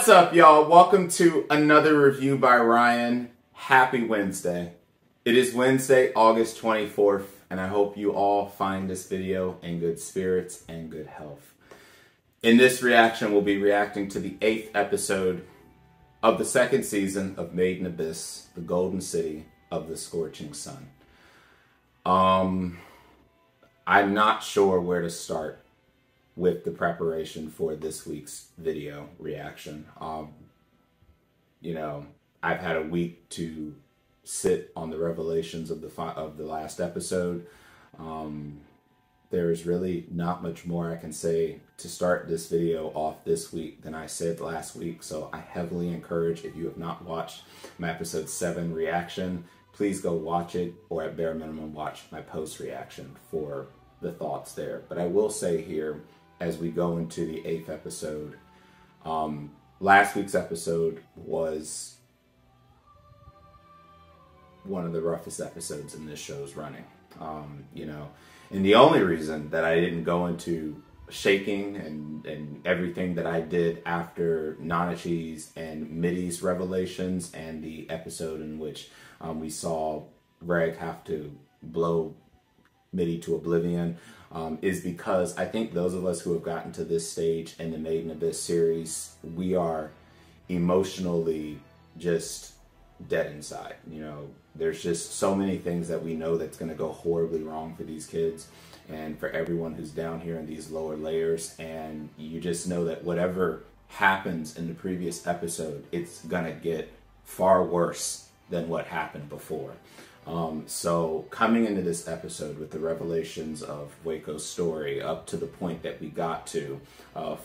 What's up, y'all? Welcome to another review by Ryan. Happy Wednesday. It is Wednesday, August 24th, and I hope you all find this video in good spirits and good health. In this reaction, we'll be reacting to the 8th episode of the 2nd season of Made in Abyss, the Golden City of the Scorching Sun. I'm not sure where to start with the preparation for this week's video reaction. You know, I've had a week to sit on the revelations of the last episode. There's really not much more I can say to start this video off this week than I said last week. So I heavily encourage, if you have not watched my episode 7 reaction, please go watch it, or at bare minimum watch my post reaction for the thoughts there. But I will say here, as we go into the 8th episode, last week's episode was one of the roughest episodes in this show's running. You know, and the only reason that I didn't go into shaking and everything that I did after Nanachi's and Midi's revelations, and the episode in which we saw Reg have to blow Midi to oblivion, is because I think those of us who have gotten to this stage in the Made in Abyss series, we are emotionally just dead inside. You know, there's just so many things that we know that's going to go horribly wrong for these kids and for everyone who's down here in these lower layers, and you just know that whatever happens in the previous episode, it's gonna get far worse than what happened before. So coming into this episode with the revelations of Waco's story up to the point that we got to,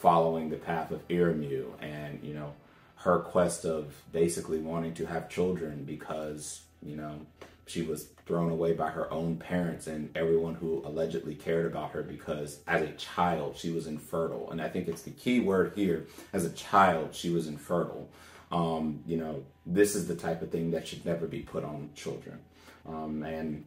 following the path of Iramu, and, you know, her quest of basically wanting to have children because, you know, she was thrown away by her own parents and everyone who allegedly cared about her because as a child she was infertile. And I think it's the key word here, as a child she was infertile. You know, this is the type of thing that should never be put on children. And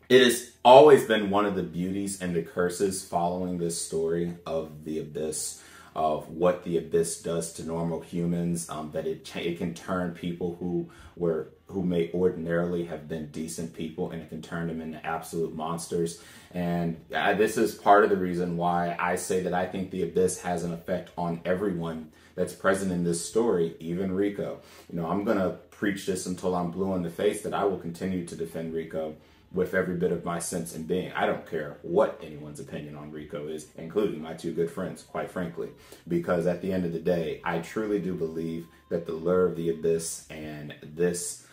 it has always been one of the beauties and the curses following this story of the Abyss, of what the Abyss does to normal humans, that it can turn people who may ordinarily have been decent people, and it can turn them into absolute monsters. And this is part of the reason why I say that I think the Abyss has an effect on everyone that's present in this story, even Rico. You know, I'm gonna preach this until I'm blue in the face, that I will continue to defend Rico with every bit of my sense and being. I don't care what anyone's opinion on Rico is, including my two good friends, quite frankly, because at the end of the day, I truly do believe that the lure of the Abyss and this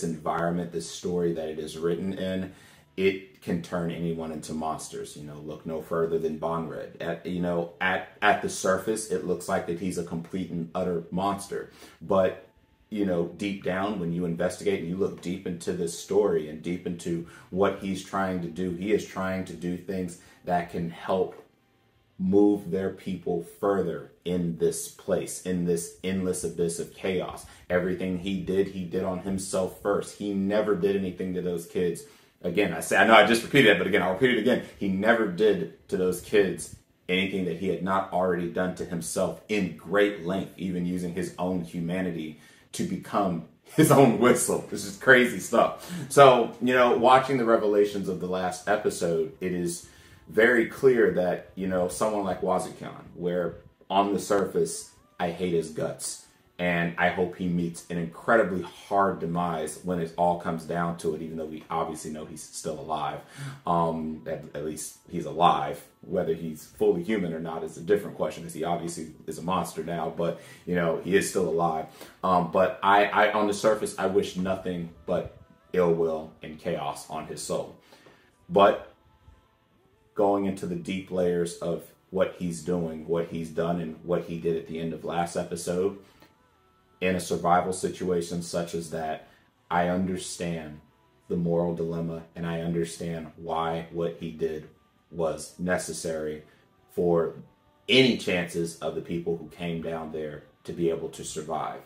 environment, this story that it is written in, it can turn anyone into monsters. You know, look no further than Bonred. At the surface, it looks like that he's a complete and utter monster, but you know, deep down, when you investigate and you look deep into this story and deep into what he's trying to do, he is trying to do things that can help move their people further in this place, in this endless abyss of chaos. Everything he did on himself first. He never did anything to those kids. Again, I know I just repeated it, but again, I'll repeat it again. He never did to those kids anything that he had not already done to himself in great length, even using his own humanity to become his own whistle. This is crazy stuff. So, you know, watching the revelations of the last episode, it is very clear that, you know, someone like Ougonkyou, where on the surface, I hate his guts, and I hope he meets an incredibly hard demise when it all comes down to it, even though we obviously know he's still alive. At least he's alive. Whether he's fully human or not is a different question, because he obviously is a monster now, but, you know, he is still alive. But I on the surface, I wish nothing but ill will and chaos on his soul. But going into the deep layers of what he's doing, what he's done, and what he did at the end of last episode, in a survival situation such as that, I understand the moral dilemma, and I understand why what he did was necessary for any chances of the people who came down there to be able to survive.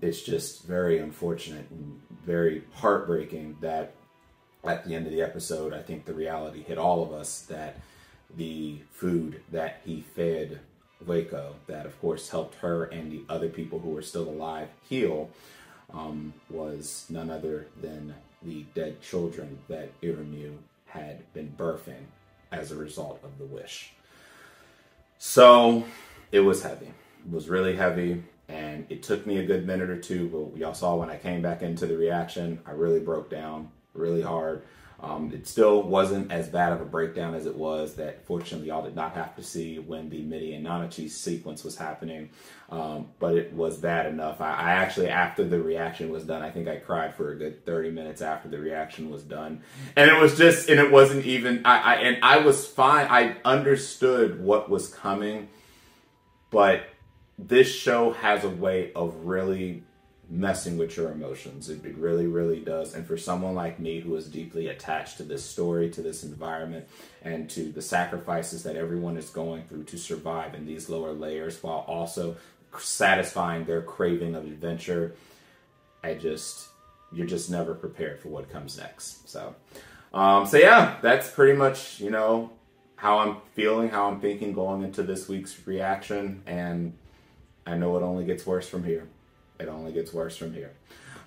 It's just very unfortunate and very heartbreaking that at the end of the episode, I think the reality hit all of us that the food that he fed Waco that, of course, helped her and the other people who were still alive heal was none other than the dead children that Iramu had been birthing as a result of the wish. So it was heavy. It was really heavy, and it took me a good minute or two, but y'all saw when I came back into the reaction, I really broke down really hard. It still wasn't as bad of a breakdown as it was that fortunately y'all did not have to see when the Midi and Nanachi sequence was happening, but it was bad enough. I actually, after the reaction was done, I think I cried for a good 30 minutes after the reaction was done. And it was just, and it wasn't even, I was fine. I understood what was coming, but this show has a way of really messing with your emotions. It really, really does. And for someone like me who is deeply attached to this story, to this environment, and to the sacrifices that everyone is going through to survive in these lower layers while also satisfying their craving of adventure, you're just never prepared for what comes next. So yeah, that's pretty much, you know, how I'm feeling, how I'm thinking going into this week's reaction. And I know it only gets worse from here. It only gets worse from here.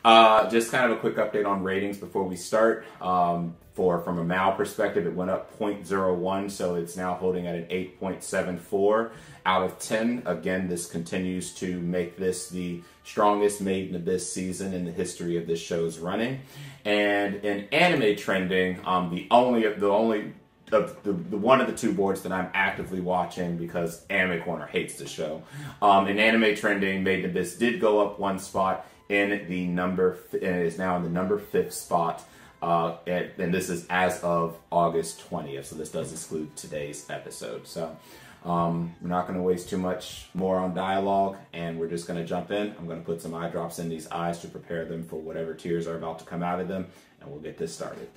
Just kind of a quick update on ratings before we start. From a MAL perspective, it went up 0.01, so it's now holding at an 8.74 out of 10. Again, this continues to make this the strongest Made in Abyss season in the history of this show's running. And in anime trending, the one of the two boards that I'm actively watching because Anime Corner hates the show. In anime trending, Made in Abyss did go up one spot and it is now in the number 5th spot. And this is as of August 20th, so this does exclude today's episode. So we're not going to waste too much more on dialogue, and we're just going to jump in. I'm going to put some eye drops in these eyes to prepare them for whatever tears are about to come out of them, and we'll get this started.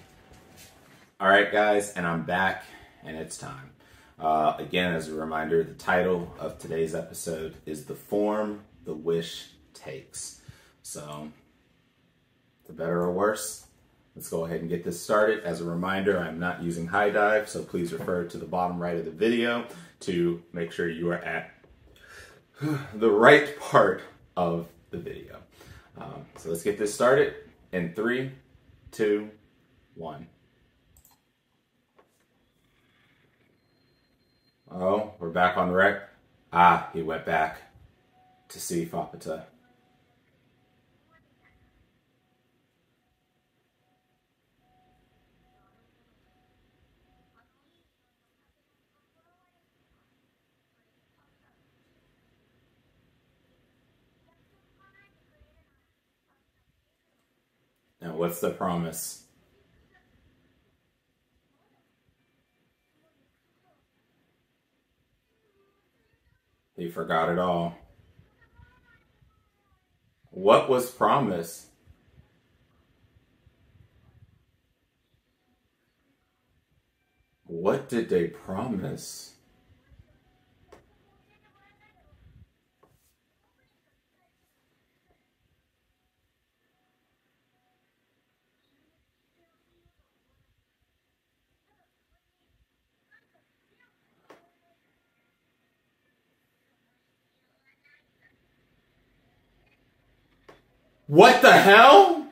All right, guys, and I'm back, and it's time. Again, as a reminder, the title of today's episode is The Form the Wish Takes. So, for better or worse, let's go ahead and get this started. As a reminder, I'm not using high dive, so please refer to the bottom right of the video to make sure you are at the right part of the video. So let's get this started in 3, 2, 1. Oh, we're back on rec. Ah, he went back to see Fapata. Now, what's the promise? He forgot it all. What was promised? What did they promise? What the hell?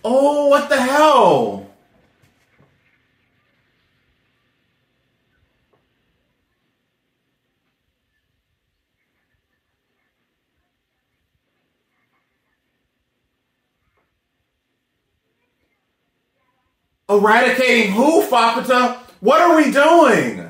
Oh, what the hell? Eradicating who, Fapata? What are we doing?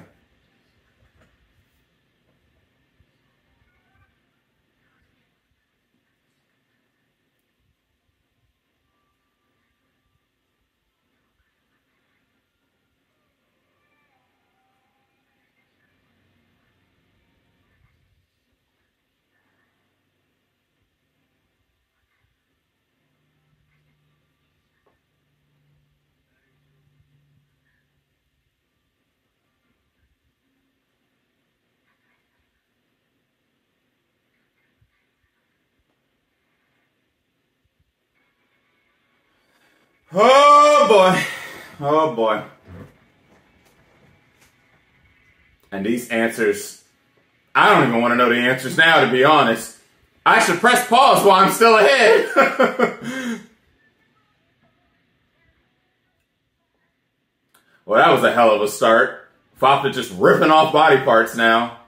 Oh boy. Oh boy. And these answers I don't even want to know the answers now, to be honest. I should press pause while I'm still ahead. Well, that was a hell of a start. Fappa just ripping off body parts now.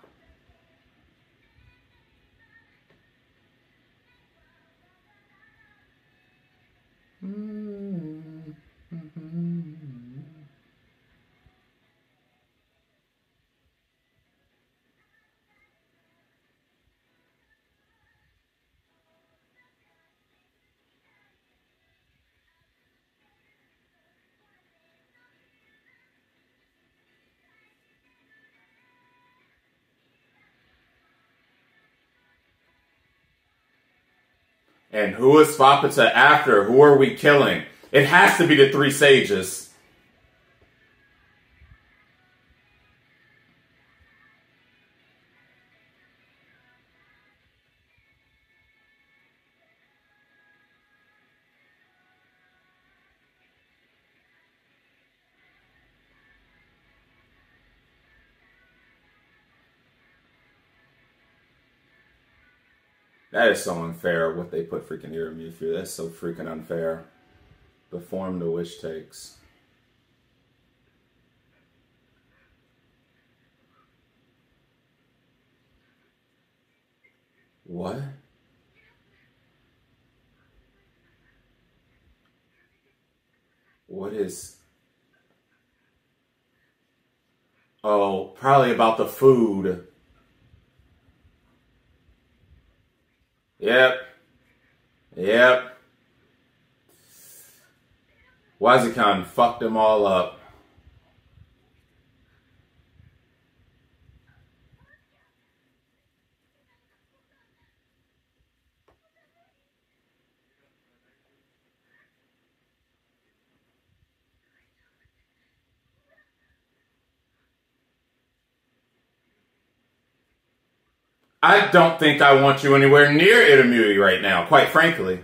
And who is Fappa after? Who are we killing? It has to be the three sages. That is so unfair, what they put freaking Iramu through. That's so freaking unfair. The form the wish takes. What? What is... Oh, probably about the food. Yep. Yep. Wazikan fucked them all up. I don't think I want you anywhere near Iramu right now, quite frankly.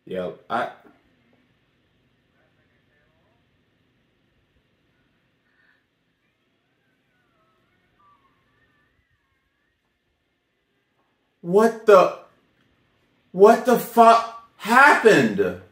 Yep, What the fuck happened?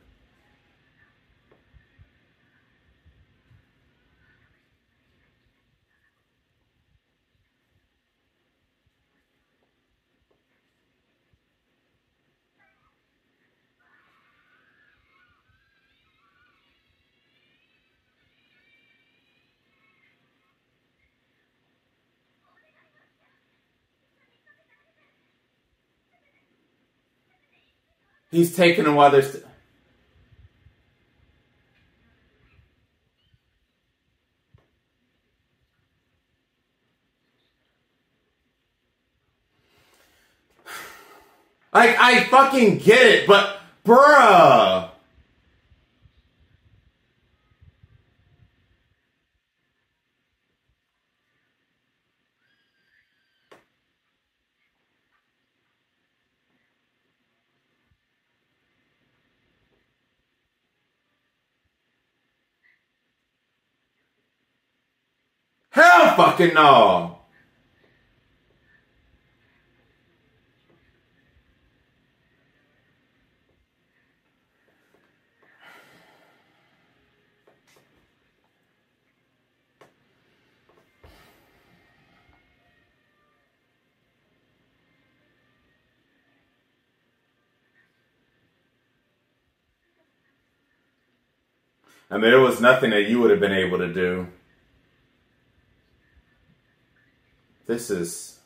He's taking them while they're... Like, I fucking get it, but... Bruh! Hell fucking no! I mean, there was nothing that you would have been able to do. This is...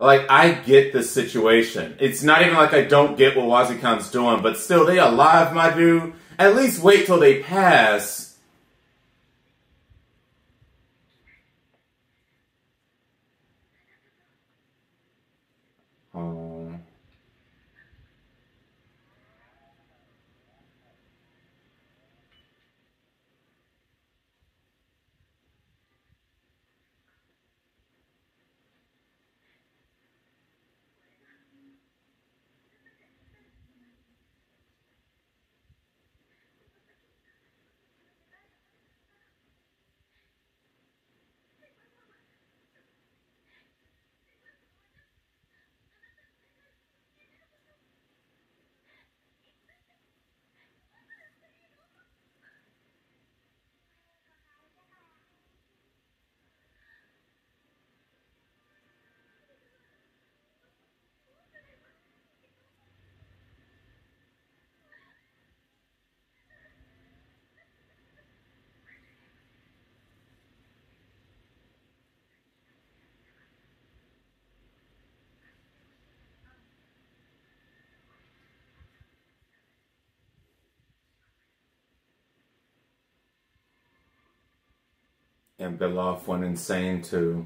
Like, I get the situation. It's not even like I don't get what Wazikan's doing, but still, they alive, my dude. At least wait till they pass. Oh. And Beloff went insane too.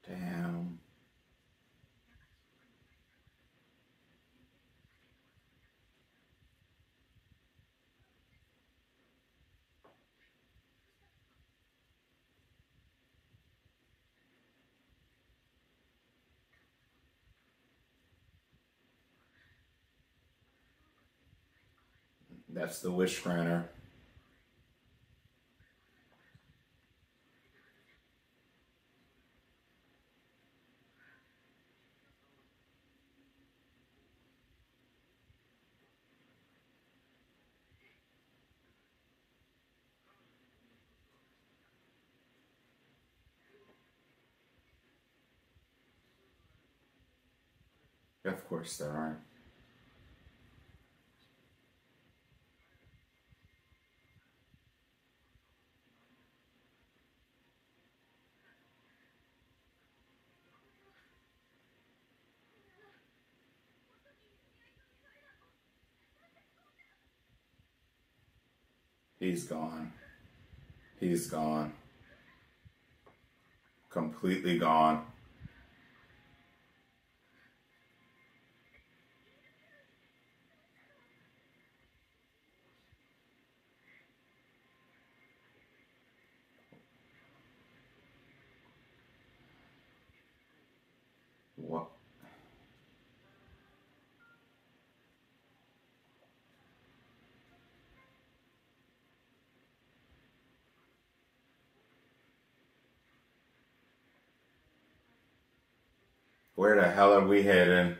Damn. That's the wish granter. Of course there aren't. He's gone. He's gone. Completely gone. What? Where the hell are we heading?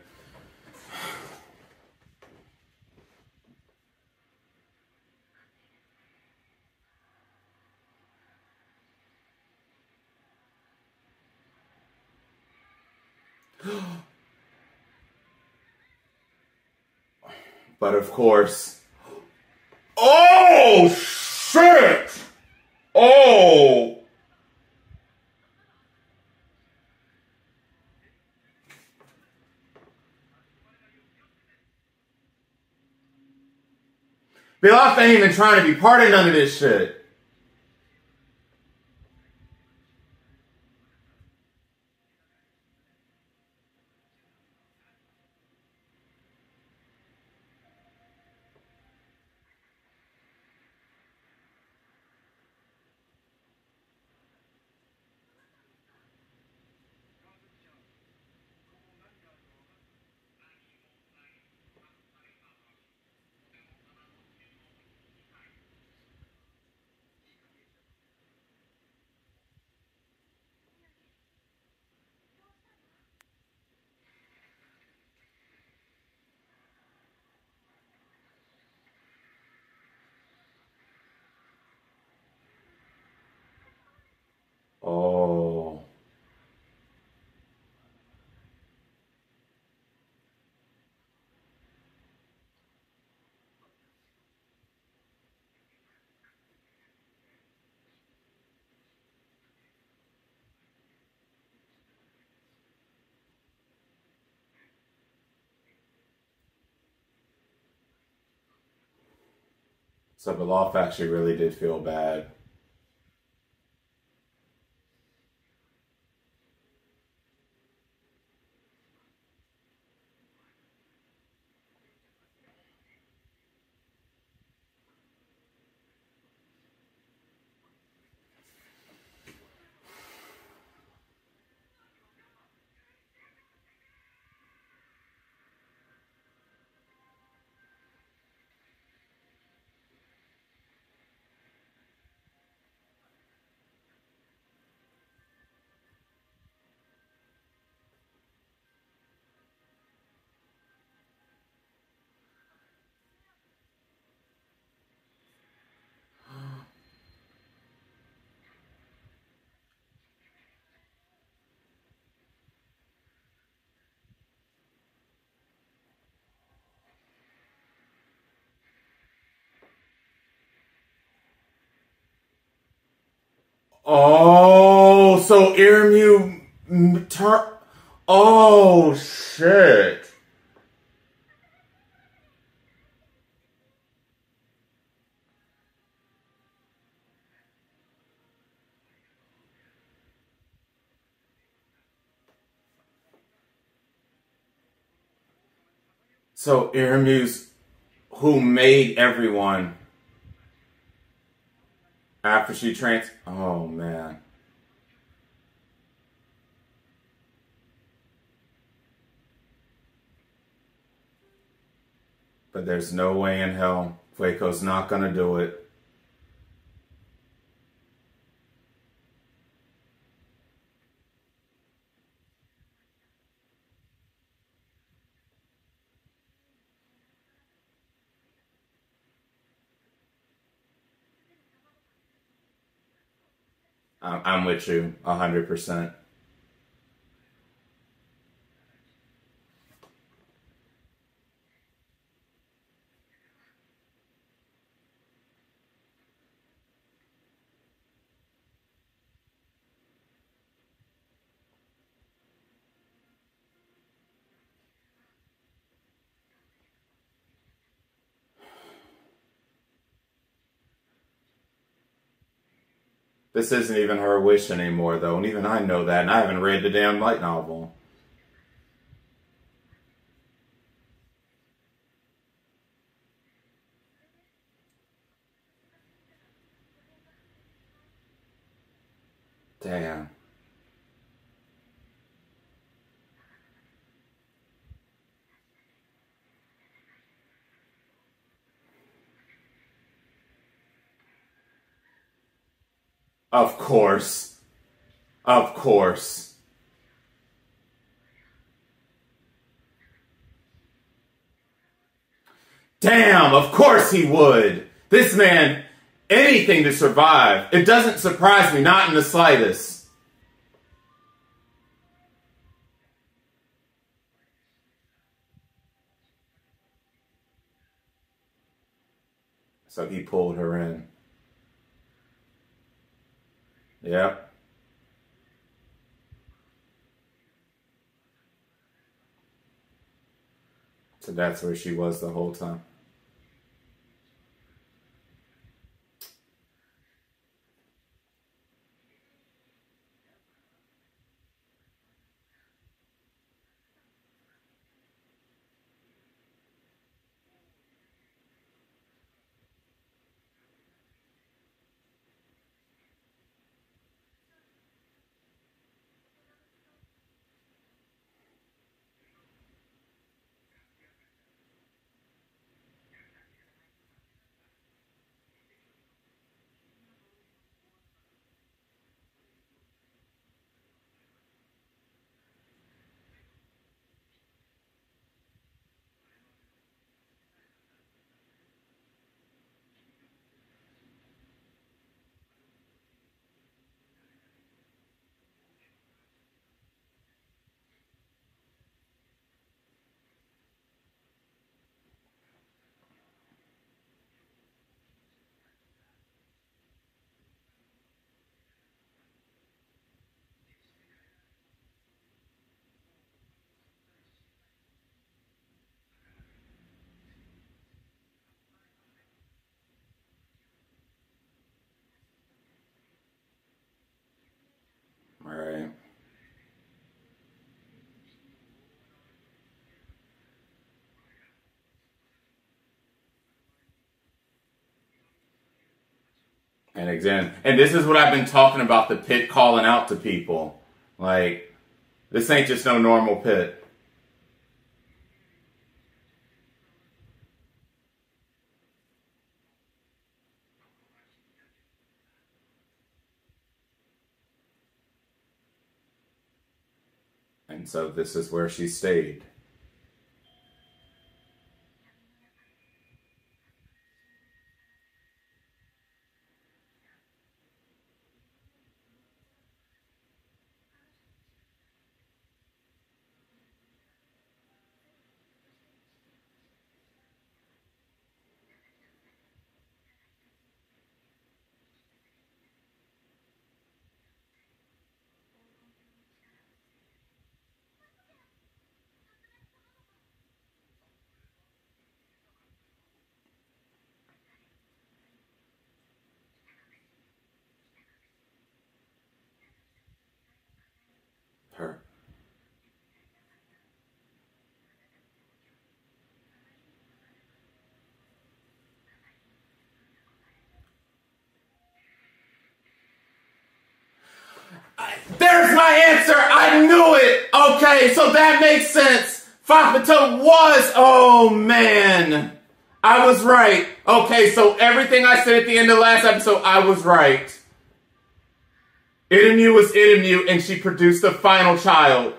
But of course... Oh, shit! Oh! Beloff ain't even trying to be part of none of this shit. Oh. So Beloff actually really did feel bad. Oh, so Iremu turn. Oh shit. So Iremu's who made everyone after she trans. Oh man. But there's no way in hell Fueco's not gonna do it. I'm with you 100%. This isn't even her wish anymore, though, and even I know that, and I haven't read the damn light novel. Damn. Of course. Of course. Damn, of course he would. This man, anything to survive. It doesn't surprise me, not in the slightest. So he pulled her in. Yep. So that's where she was the whole time. All right. And again, and this is what I've been talking about, the pit calling out to people. Like, this ain't just no normal pit. And so this is where she stayed. Her. There's my answer. I knew it. Okay, so that makes sense. Fakmato was. Oh man, I was right. Okay, so everything I said at the end of the last episode, I was right. Idamu was Idamu, and she produced the final child.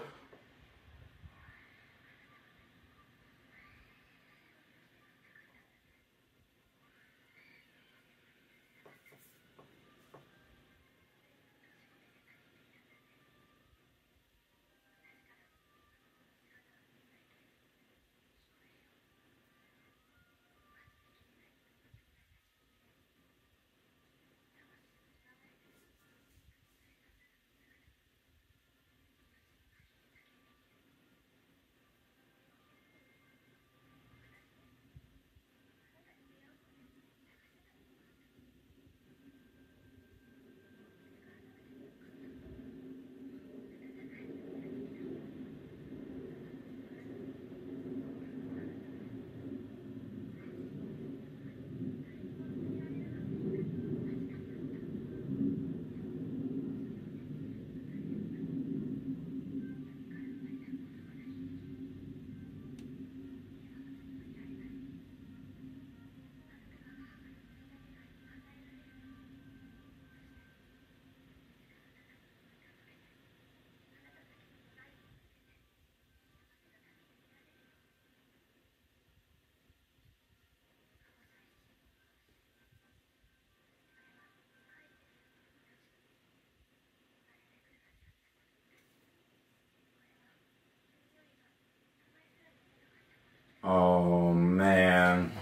Oh man.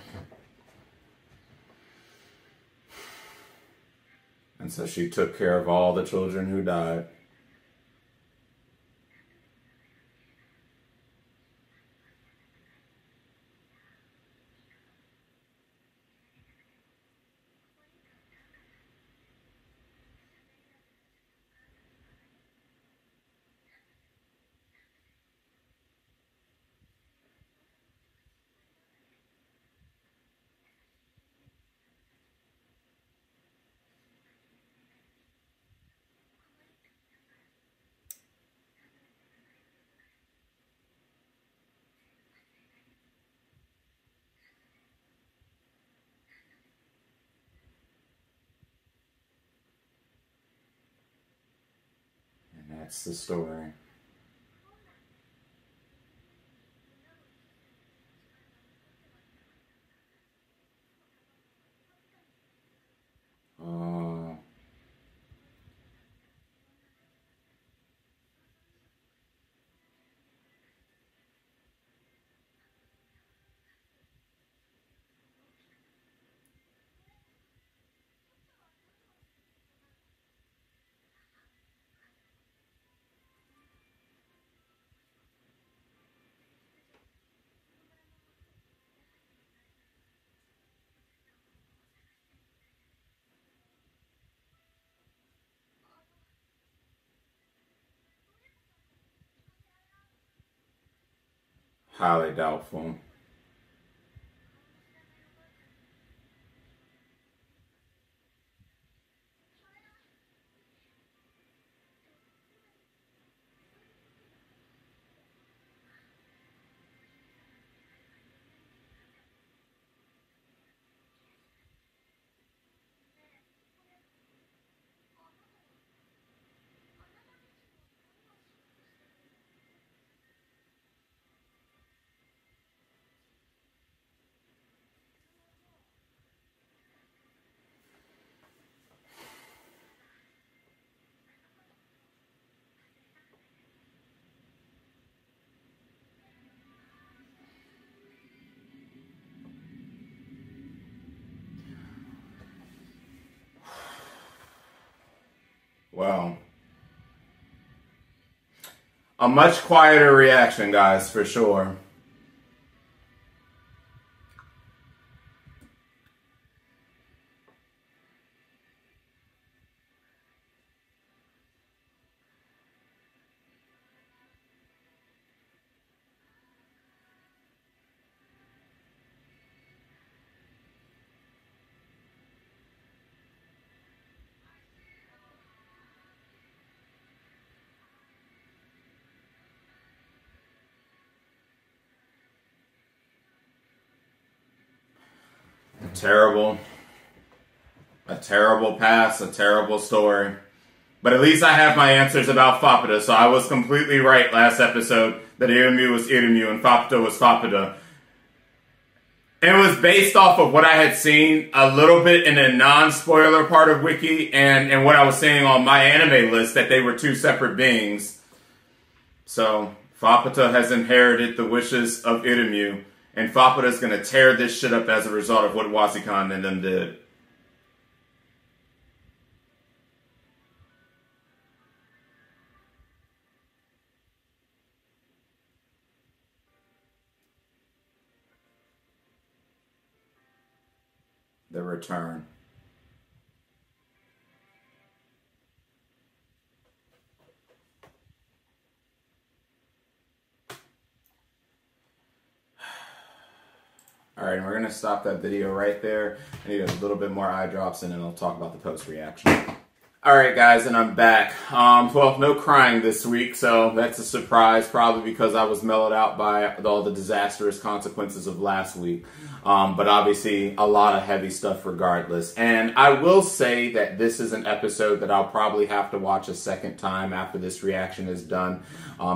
And so she took care of all the children who died. And that's the story. Oh. Highly doubtful. Well, a much quieter reaction, guys, for sure. terrible. A terrible past, a terrible story. But at least I have my answers about Fapata, so I was completely right last episode that Irumyu was Irumyu and Fapata was Fapata. It was based off of what I had seen a little bit in the non-spoiler part of Wiki and what I was seeing on my anime list, that they were two separate beings. So, Fapata has inherited the wishes of Irumyu, and Fapata is going to tear this shit up as a result of what Wazikan and them did. The return. Alright, we're going to stop that video right there. I need a little bit more eye drops and then I'll talk about the post-reaction. Alright guys, and I'm back. Well, no crying this week, so that's a surprise, probably because I was mellowed out by all the disastrous consequences of last week. But obviously, a lot of heavy stuff regardless. And I will say that this is an episode that I'll probably have to watch a second time after this reaction is done,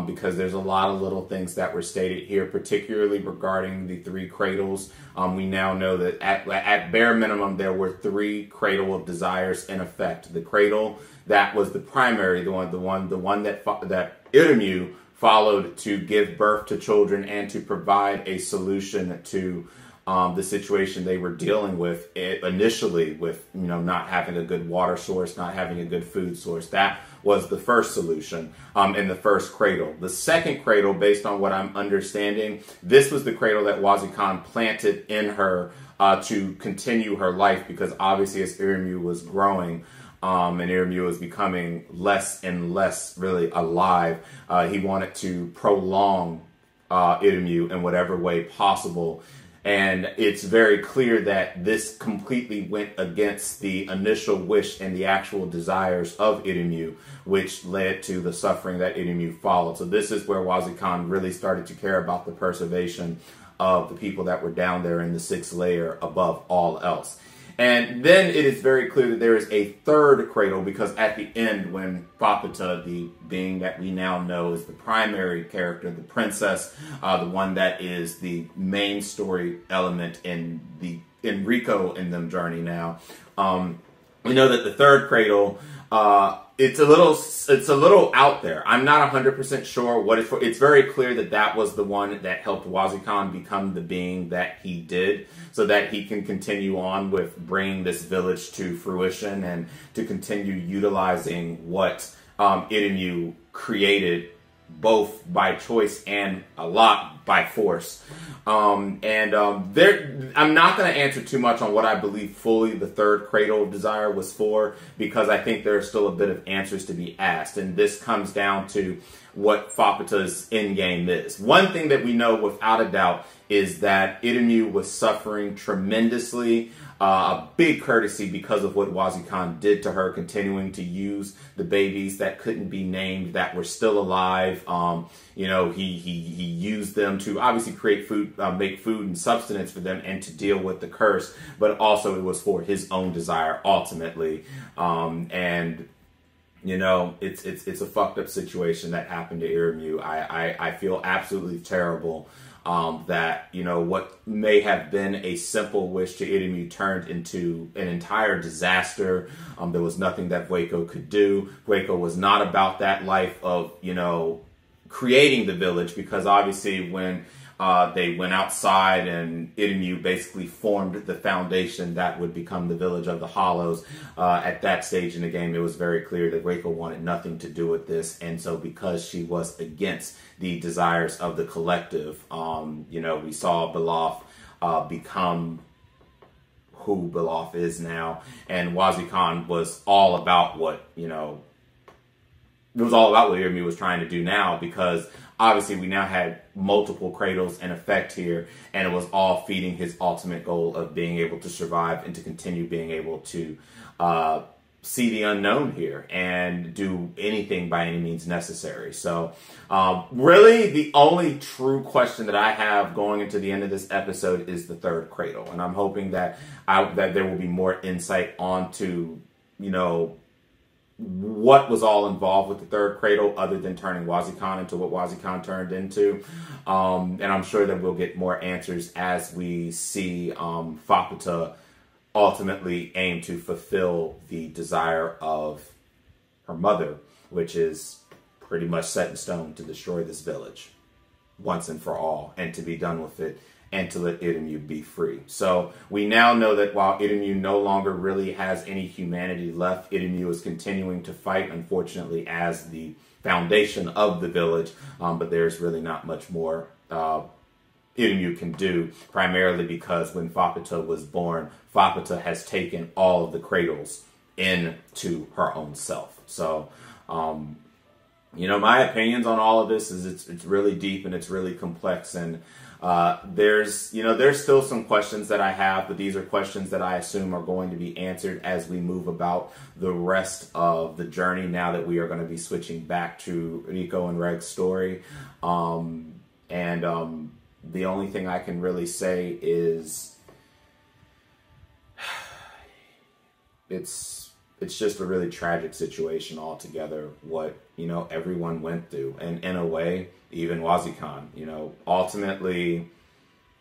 because there's a lot of little things that were stated here, particularly regarding the 3 cradles. We now know that at bare minimum, there were 3 cradle of desires in effect. The cradle that was the primary, the one that Irumyu followed to give birth to children and to provide a solution to the situation they were dealing with initially, with not having a good water source, not having a good food source. That was the first solution in the first cradle. The second cradle, based on what I'm understanding, this was the cradle that Wazikan planted in her to continue her life, because obviously as Irumyu was growing, and Irumyu was becoming less and less really alive, he wanted to prolong Irumyu in whatever way possible. And it's very clear that this completely went against the initial wish and the actual desires of Irumyu, which led to the suffering that Irumyu followed. So this is where Wazikan really started to care about the preservation of the people that were down there in the 6th layer above all else. And then it is very clear that there is a third cradle, because at the end, when Fapata, the being that we now know is the primary character, the princess, the one that is the main story element in Riko and them journey now, we know that the third cradle, it's a little out there. I'm not 100% sure what it's for. It's very clear that that was the one that helped Wazikan become the being that he did, so that he can continue on with bringing this village to fruition and to continue utilizing what Irumyu created, both by choice and a lot by force. I'm not going to answer too much on what I believe fully the third cradle of desire was for, because I think there's still a bit of answers to be asked. And this comes down to what Fapata's endgame is. One thing that we know without a doubt is that Irumyu was suffering tremendously, a big courtesy because of what Wazikan did to her, continuing to use the babies that couldn't be named, that were still alive. He used them to obviously create food, make food and sustenance for them, and to deal with the curse. But also it was for his own desire ultimately. It's a fucked up situation that happened to Irumyu. I feel absolutely terrible. That what may have been a simple wish to Irumyu turned into an entire disaster. There was nothing that Ougonkyou could do. Ougonkyou was not about that life of creating the village, because obviously when they went outside and Irumyu basically formed the foundation that would become the village of the Hollows, at that stage in the game, it was very clear that Ougonkyou wanted nothing to do with this. And so because she was against the desires of the collective, we saw Belaf become who Belaf is now. And Wazikan was all about what, it was all about what Irumyu was trying to do now, because obviously we now had multiple cradles in effect here, and it was all feeding his ultimate goal of being able to survive and to continue being able to see the unknown here and do anything by any means necessary. So really the only true question that I have going into the end of this episode is the third cradle. And I'm hoping that that there will be more insight onto, you know, what was all involved with the third cradle other than turning Wazikan into what Wazikan turned into. And I'm sure that we'll get more answers as we see Fapata ultimately aim to fulfill the desire of her mother, which is pretty much set in stone to destroy this village once and for all, and to be done with it, and to let Irumyu be free. So we now know that while Irumyu no longer really has any humanity left, Irumyu is continuing to fight, unfortunately, as the foundation of the village, but there's really not much more Irumyu can do, primarily because when Fapata was born, Fapata has taken all of the cradles into her own self. So, you know, my opinions on all of this is it's really deep and it's really complex, and there's still some questions that I have, but these are questions that I assume are going to be answered as we move about the rest of the journey, now that we are going to be switching back to Riko and Reg's story. The only thing I can really say is it's just a really tragic situation altogether, what, you know, everyone went through. And in a way, even Wazikan, you know, ultimately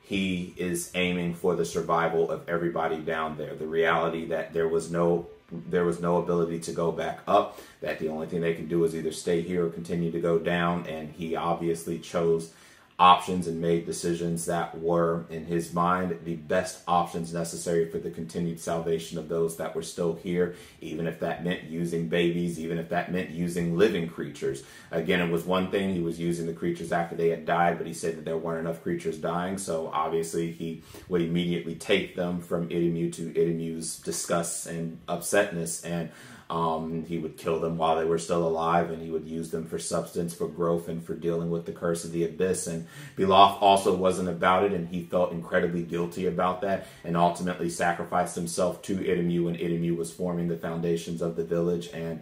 he is aiming for the survival of everybody down there. The reality that there was no ability to go back up, that the only thing they can do is either stay here or continue to go down. And he obviously chose options and made decisions that were, in his mind, the best options necessary for the continued salvation of those that were still here, even if that meant using babies, even if that meant using living creatures. Again, it was one thing, he was using the creatures after they had died, but he said that there weren't enough creatures dying, so obviously he would immediately take them from Irumyu to Irumyu's disgust and upsetness, and he would kill them while they were still alive, and he would use them for substance, for growth, and for dealing with the curse of the abyss. And Pilaf also wasn't about it, and he felt incredibly guilty about that, and ultimately sacrificed himself to Irumyu when Irumyu was forming the foundations of the village. And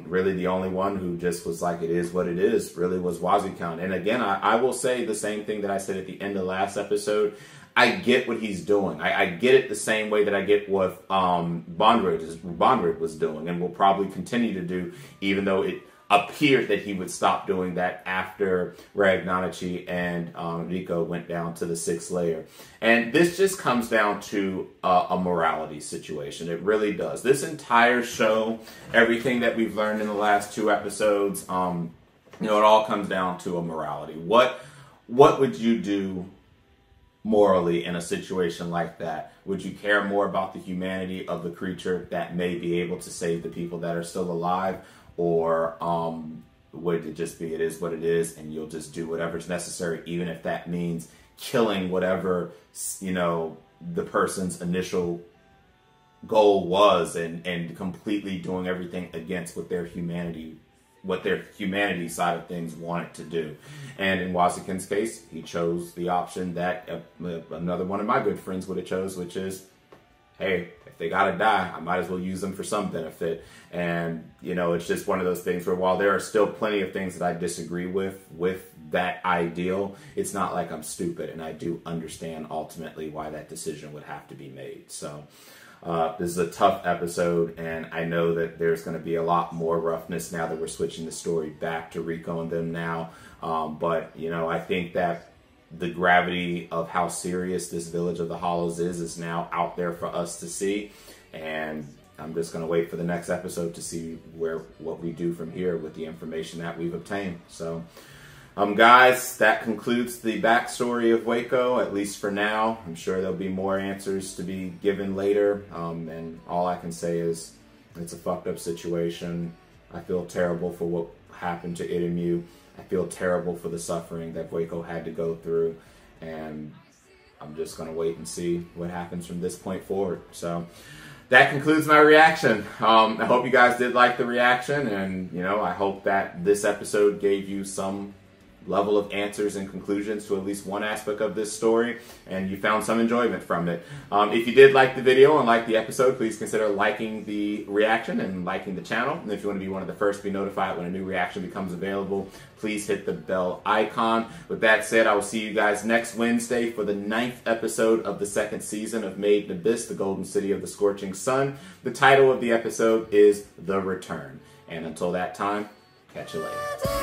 really the only one who just was like, it is what it is, really was Wazikan. And again, I will say the same thing that I said at the end of last episode. I get what he's doing. I get it the same way that I get what Bondred was doing, and will probably continue to do, even though it appeared that he would stop doing that after Ragnanachi and Riko went down to the 6th layer. And this just comes down to a morality situation. It really does. This entire show, everything that we've learned in the last 2 episodes, you know, it all comes down to a morality. What would you do morally in a situation like that? Would you care more about the humanity of the creature that may be able to save the people that are still alive, or would it just be, it is what it is, and you'll just do whatever's necessary, even if that means killing whatever, you know, the person's initial goal was, and completely doing everything against what their humanity side of things wanted to do. And in Wazikan's case, he chose the option that another one of my good friends would have chose, which is, hey, if they gotta die, I might as well use them for some benefit. And, you know, it's just one of those things where, while there are still plenty of things that I disagree with that ideal, it's not like I'm stupid, and I do understand ultimately why that decision would have to be made. So this is a tough episode, and I know that there's going to be a lot more roughness now that we're switching the story back to Riko and them now. But, you know, I think that the gravity of how serious this Village of the Hollows is now out there for us to see. And I'm just going to wait for the next episode to see what we do from here with the information that we've obtained. So, guys, that concludes the backstory of Waco, at least for now. I'm sure there'll be more answers to be given later. And all I can say is it's a fucked up situation. I feel terrible for what happened to Irumyu. I feel terrible for the suffering that Waco had to go through. And I'm just going to wait and see what happens from this point forward. So that concludes my reaction. I hope you guys did like the reaction. And, you know, I hope that this episode gave you some level of answers and conclusions to at least one aspect of this story, and you found some enjoyment from it. If you did like the video and like the episode, please consider liking the reaction and liking the channel. And if you want to be one of the first to be notified when a new reaction becomes available, please hit the bell icon. With that said, I will see you guys next Wednesday for the 9th episode of the 2nd season of Made in Abyss, the Golden City of the Scorching Sun. The title of the episode is The Return. And until that time, catch you later.